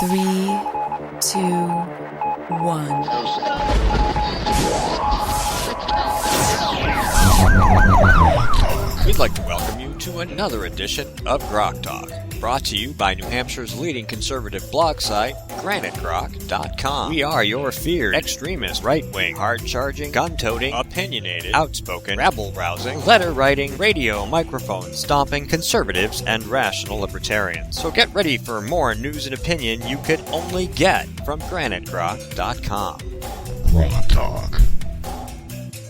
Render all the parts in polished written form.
3, 2, 1. We'd like to welcome you to another edition of Grok Talk, brought to you by New Hampshire's leading conservative blog site, granitegrok.com. We are your feared extremist, right-wing, hard-charging, gun-toting, opinionated, outspoken, rabble-rousing, letter-writing, radio microphone stomping conservatives and rational libertarians. So get ready for more news and opinion you could only get from granitegrok.com. Grok Talk.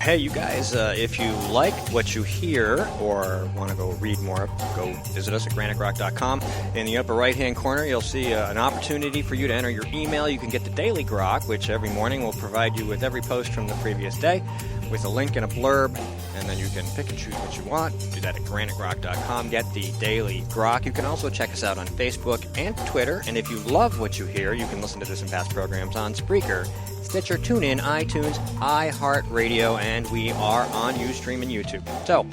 Hey, you guys, if you like what you hear or want to go read more, go visit us at granitegrok.com. In the upper right-hand corner, you'll see an opportunity for you to enter your email. You can get the Daily Grok, which every morning will provide you with every post from the previous day with a link and a blurb, and then you can pick and choose what you want. Do that at granitegrok.com. Get the Daily Grok. You can also check us out on Facebook and Twitter, and if you love what you hear, you can listen to this and past programs on Spreaker, Stitcher, TuneIn, iTunes, iHeartRadio, and we are on Ustream and YouTube. So,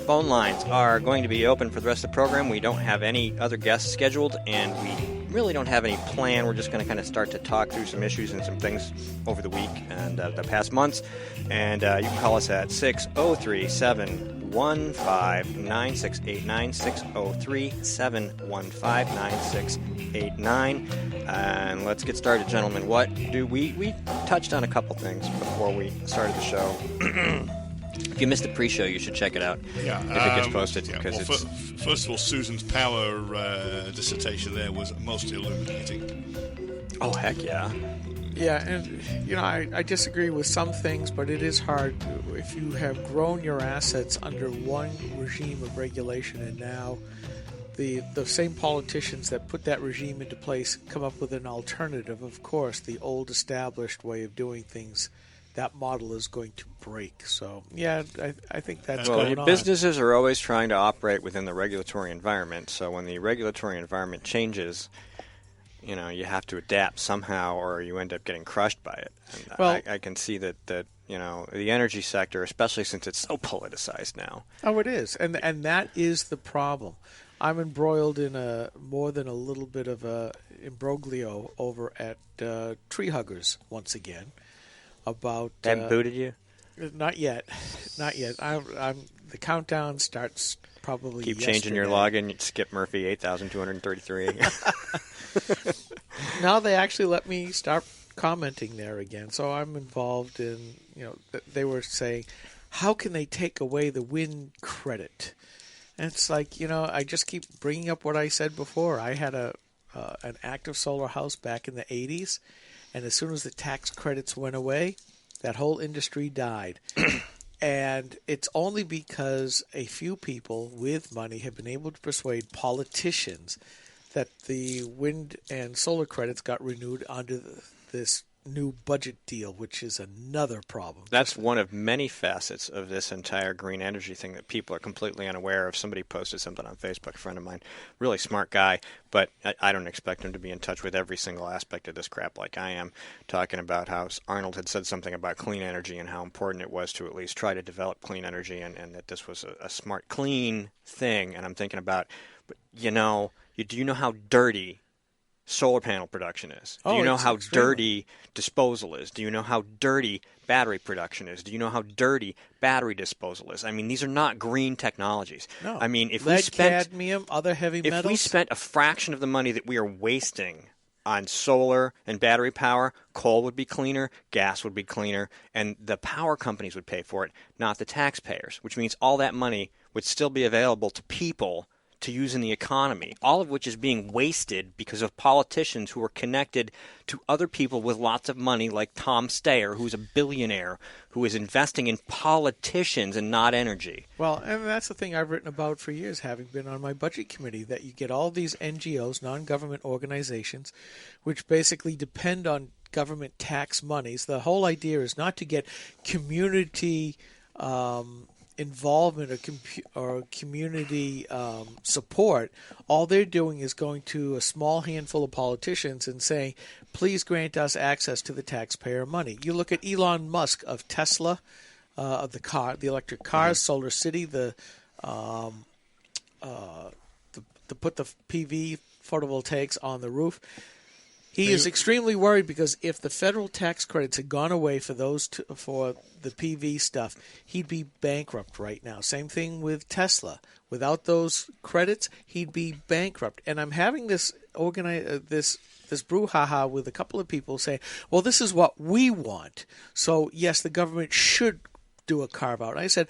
phone lines are going to be open for the rest of the program. We don't have any other guests scheduled, and we really don't have any plan. We're just going to kind of start to talk through some issues and some things over the week and the past months. And you can call us at 603-715-9689, 603-715-9689. And let's get started, gentlemen. What do we touched on a couple things before we started the show. If you missed the pre-show, you should check it out. Yeah, if it gets posted. Yeah, because well, first of all, Susan's power dissertation there was most illuminating. Oh, heck yeah. Yeah, and, I disagree with some things, but it is hard if you have grown your assets under one regime of regulation and now the same politicians that put that regime into place come up with an alternative. Of course, the old established way of doing things, that model is going to break. So, yeah, I think that's going on. Businesses are always trying to operate within the regulatory environment. So when the regulatory environment changes, you have to adapt somehow, or you end up getting crushed by it. And well, I can see that the energy sector, especially since it's so politicized now. Oh, it is, and that is the problem. I'm embroiled in more than a little bit of a imbroglio over at Tree Huggers once again about. They haven't booted you? Not yet. I'm the countdown starts probably. Keep yesterday. changing your login. Skip Murphy 8,233. Now they actually let me start commenting there again, so I'm involved in. They were saying, how can they take away the wind credit? And it's like, I just keep bringing up what I said before. I had an active solar house back in the 80s, and as soon as the tax credits went away, that whole industry died. And it's only because a few people with money have been able to persuade politicians that the wind and solar credits got renewed under this new budget deal, which is another problem. That's one of many facets of this entire green energy thing that people are completely unaware of. Somebody posted something on Facebook, a friend of mine, really smart guy, but I don't expect him to be in touch with every single aspect of this crap like I am, talking about how Arnold had said something about clean energy and how important it was to at least try to develop clean energy, and that this was a smart, clean thing. And I'm thinking about, but do you know how dirty solar panel production is? Do you know how dirty disposal is? Do you know how dirty battery production is? Do you know how dirty battery disposal is? I mean, these are not green technologies. No. I mean, if lead, we spent cadmium, other heavy metals. If we spent a fraction of the money that we are wasting on solar and battery power, coal would be cleaner, gas would be cleaner, and the power companies would pay for it, not the taxpayers, which means all that money would still be available to people to use in the economy, all of which is being wasted because of politicians who are connected to other people with lots of money, like Tom Steyer, who's a billionaire, who is investing in politicians and not energy. Well, and that's the thing I've written about for years, having been on my budget committee, that you get all these NGOs, non-government organizations, which basically depend on government tax monies. The whole idea is not to get community involvement or community support. All they're doing is going to a small handful of politicians and saying, please grant us access to the taxpayer money. You look at Elon Musk of Tesla, of the electric cars, Solar City, to put the PV photovoltaics on the roof. He is extremely worried because if the federal tax credits had gone away for for the PV stuff, he'd be bankrupt right now. Same thing with Tesla. Without those credits, he'd be bankrupt. And I'm having this this brouhaha with a couple of people saying, well, this is what we want. So, yes, the government should do a carve-out. I said,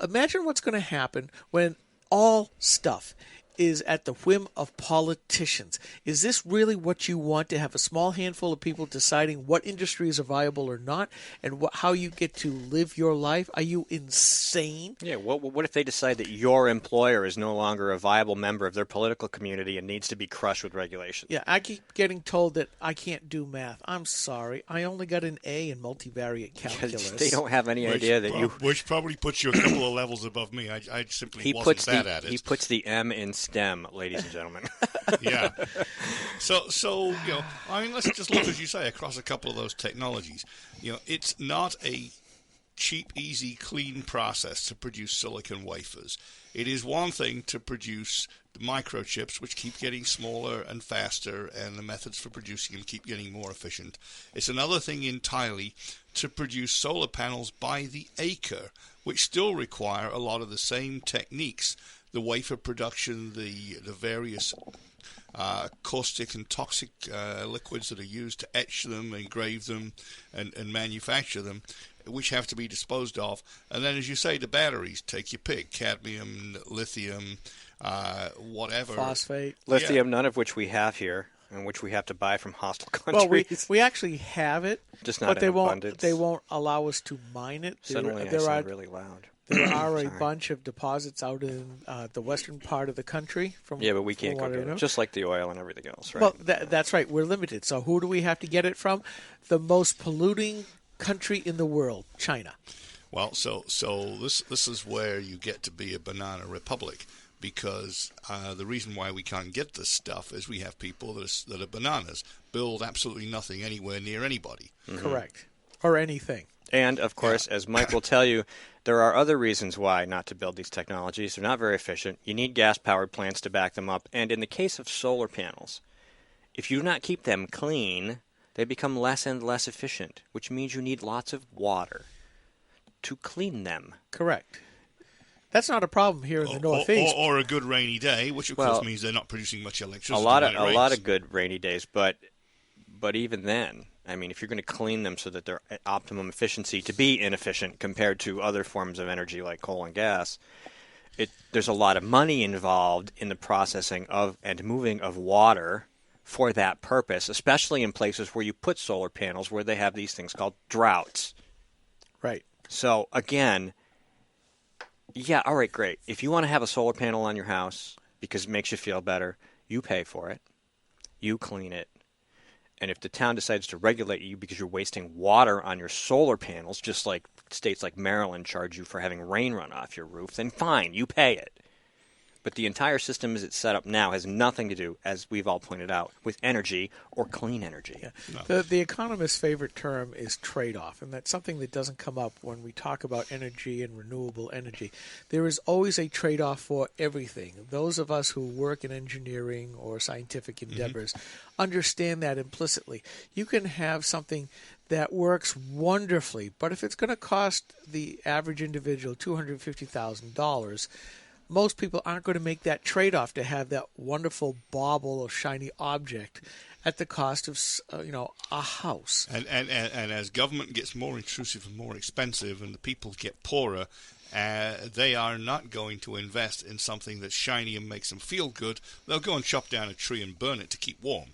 imagine what's going to happen when all stuff is at the whim of politicians. Is this really what you want, to have a small handful of people deciding what industries are viable or not, and how you get to live your life? Are you insane? Yeah, what if they decide that your employer is no longer a viable member of their political community and needs to be crushed with regulations? Yeah, I keep getting told that I can't do math. I'm sorry. I only got an A in multivariate calculus. They don't have any idea that you... Which probably puts you a couple of levels above me. I simply wasn't bad at it. He puts the M in STEM, ladies and gentlemen. Yeah. So I mean, let's just look, as you say, across a couple of those technologies. It's not a cheap, easy, clean process to produce silicon wafers. It is one thing to produce the microchips, which keep getting smaller and faster, and the methods for producing them keep getting more efficient. It's another thing entirely to produce solar panels by the acre, which still require a lot of the same techniques. The wafer production, the various caustic and toxic liquids that are used to etch them, engrave them, and manufacture them, which have to be disposed of. And then, as you say, the batteries, take your pick, cadmium, lithium, whatever. Phosphate. Lithium, none of which we have here, and which we have to buy from hostile countries. Well, we actually have it, just not but in abundance. They won't allow us to mine it. Suddenly I sound really loud. There are a bunch of deposits out in the western part of the country. But we can't go get it, just like the oil and everything else, right? Well, that's right. We're limited. So who do we have to get it from? The most polluting country in the world, China. Well, so this is where you get to be a banana republic, because the reason why we can't get this stuff is we have people that are bananas, build absolutely nothing anywhere near anybody. Mm-hmm. Correct. Or anything. And, of course, as Mike will tell you, there are other reasons why not to build these technologies. They're not very efficient. You need gas-powered plants to back them up. And in the case of solar panels, if you do not keep them clean, they become less and less efficient, which means you need lots of water to clean them. Correct. That's not a problem here in the Northeast. Or a good rainy day, which, of course, means they're not producing much electricity. A lot of good rainy days, but even then, I mean, if you're going to clean them so that they're at optimum efficiency to be inefficient compared to other forms of energy like coal and gas, there's a lot of money involved in the processing of and moving of water for that purpose, especially in places where you put solar panels where they have these things called droughts. Right. So, again, yeah, all right, great. If you want to have a solar panel on your house because it makes you feel better, you pay for it. You clean it. And if the town decides to regulate you because you're wasting water on your solar panels, just like states like Maryland charge you for having rain run off your roof, then fine, you pay it. But the entire system as it's set up now has nothing to do, as we've all pointed out, with energy or clean energy. Yeah. No. The economist's favorite term is trade-off, and that's something that doesn't come up when we talk about energy and renewable energy. There is always a trade-off for everything. Those of us who work in engineering or scientific endeavors understand that implicitly. You can have something that works wonderfully, but if it's going to cost the average individual $250,000, most people aren't going to make that trade-off to have that wonderful bauble or shiny object at the cost of, a house. And as government gets more intrusive and more expensive, and the people get poorer, they are not going to invest in something that's shiny and makes them feel good. They'll go and chop down a tree and burn it to keep warm.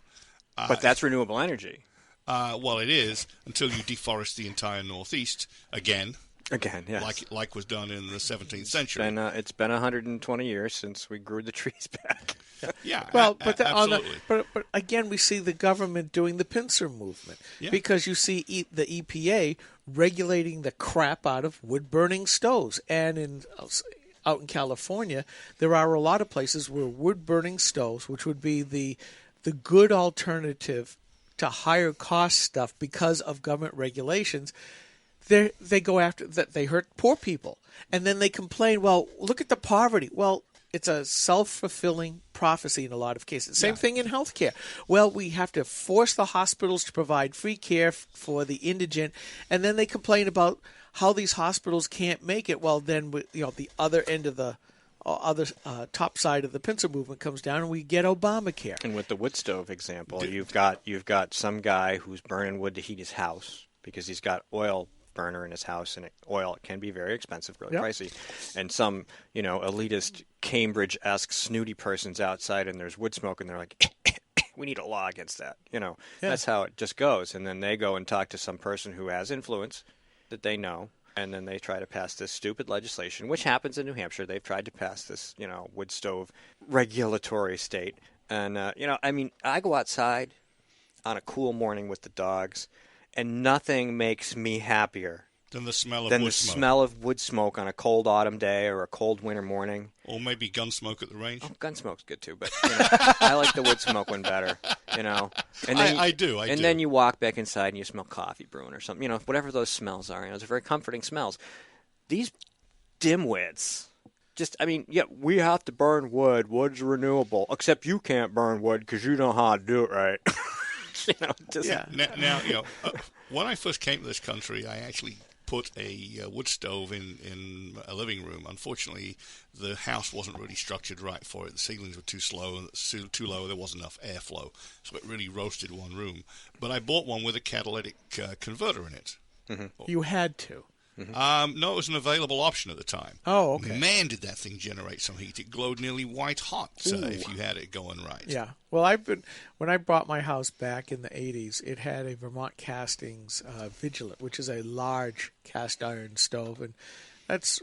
But that's renewable energy. Well, it is, until you deforest the entire Northeast again. Again, yes. Like was done in the 17th century. It's been 120 years since we grew the trees back. Yeah. Well, absolutely. But again, we see the government doing the pincer movement because you see the EPA regulating the crap out of wood-burning stoves. And out in California, there are a lot of places where wood-burning stoves, which would be the good alternative to higher cost stuff because of government regulations, they go after that. They hurt poor people, and then they complain. Well, look at the poverty. Well, it's a self-fulfilling prophecy in a lot of cases. Same thing in healthcare. Well, we have to force the hospitals to provide free care for the indigent, and then they complain about how these hospitals can't make it. Well, then the other end of the top side of the pincer movement comes down, and we get Obamacare. And with the wood stove example, you've got some guy who's burning wood to heat his house because he's got oil burner in his house, and oil can be very expensive, really pricey. And some, elitist Cambridge-esque snooty person's outside, and there's wood smoke, and they're like, we need a law against that. That's how it just goes. And then they go and talk to some person who has influence that they know, and then they try to pass this stupid legislation, which happens in New Hampshire. They've tried to pass this, wood stove regulatory state. And, I go outside on a cool morning with the dogs, and nothing makes me happier than the smell of wood smoke on a cold autumn day or a cold winter morning. Or maybe gun smoke at the range. Oh, gun smoke's good too, but I like the wood smoke one better. And then I do. Then you walk back inside and you smell coffee brewing or something. Whatever those smells are. Those are very comforting smells. These dimwits. We have to burn wood. Wood's renewable. Except you can't burn wood because you know how to do it right. Now, when I first came to this country, I actually put a wood stove in a living room. Unfortunately, the house wasn't really structured right for it. The ceilings were too too low. There wasn't enough airflow, so it really roasted one room. But I bought one with a catalytic converter in it. Mm-hmm. You had to. Mm-hmm. No, it was an available option at the time. Oh, okay. Man, did that thing generate some heat. It glowed nearly white hot if you had it going right. Yeah. Well, when I bought my house back in the 80s, it had a Vermont Castings Vigilant, which is a large cast iron stove. And that's,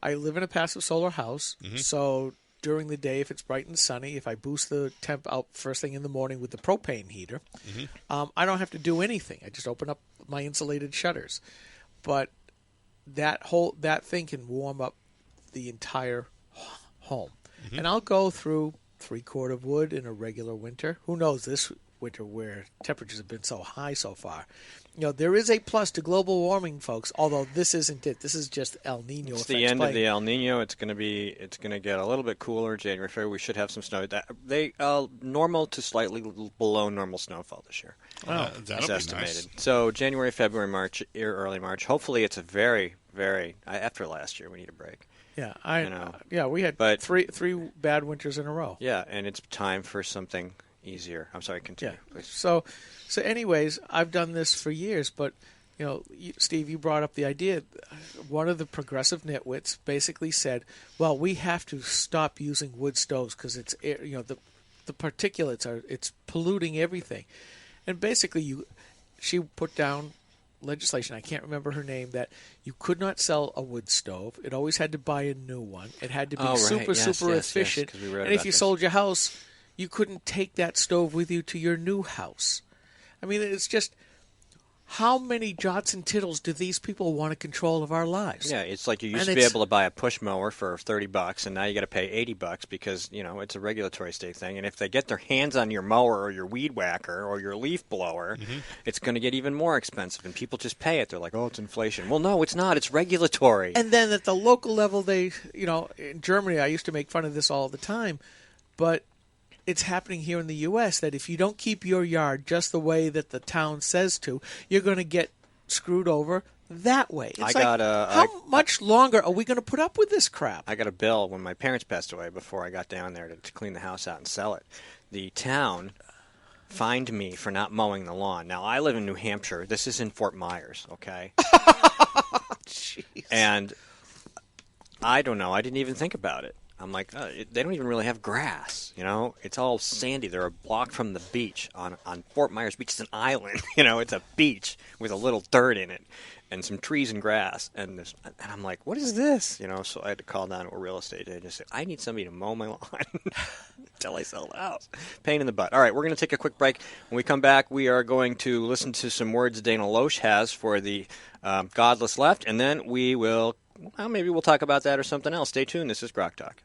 I live in a passive solar house, so during the day, if it's bright and sunny, if I boost the temp out first thing in the morning with the propane heater, I don't have to do anything. I just open up my insulated shutters. But that thing can warm up the entire home. Mm-hmm. And I'll go through 3/4 of wood in a regular winter. Who knows this winter where temperatures have been so high so far. There is a plus to global warming, folks, although this isn't it. This is just El Nino. It's the end of the El Nino. It's going to get a little bit cooler January, February. We should have some snow. They normal to slightly below normal snowfall this year. That'll be estimated. Nice. So January, February, March, early March. Hopefully it's a very, very after last year we need a break. Yeah, we had three bad winters in a row. Yeah, and it's time for something easier. I'm sorry, continue, please. So anyways, I've done this for years, but Steve, you brought up the idea. One of the progressive nitwits basically said, "Well, we have to stop using wood stoves because it's the particulates it's polluting everything." And basically, she put down legislation, I can't remember her name, that you could not sell a wood stove. It always had to buy a new one. It had to be super efficient. Yes, and if you sold your house, you couldn't take that stove with you to your new house. I mean, it's just, how many jots and tittles do these people want to control of our lives? Yeah, it's like you used to be able to buy a push mower for $30, and now you got to pay $80 because it's a regulatory state thing. And if they get their hands on your mower or your weed whacker or your leaf blower, it's going to get even more expensive. And people just pay it. They're like, "Oh, it's inflation." Well, no, it's not. It's regulatory. And then at the local level, they, in Germany, I used to make fun of this all the time, but it's happening here in the U.S. that if you don't keep your yard just the way that the town says to, you're going to get screwed over that way. It's how much longer are we going to put up with this crap? I got a bill when my parents passed away before I got down there to clean the house out and sell it. The town fined me for not mowing the lawn. Now, I live in New Hampshire. This is in Fort Myers, okay? Jeez. And I don't know. I didn't even think about it. I'm like, they don't even really have grass, It's all sandy. They're a block from the beach on Fort Myers Beach. It's an island, It's a beach with a little dirt in it and some trees and grass. And I'm like, what is this? So I had to call down to a real estate agent and say, I need somebody to mow my lawn until I sell the house. Pain in the butt. All right, we're going to take a quick break. When we come back, we are going to listen to some words Dana Loesch has for the Godless Left, and then we will... Well, maybe we'll talk about that or something else. Stay tuned. This is Grok Talk.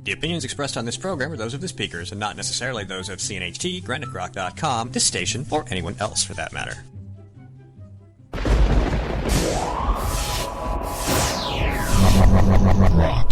The opinions expressed on this program are those of the speakers and not necessarily those of CNHT, GraniteGrok.com, this station, or anyone else for that matter. Grok.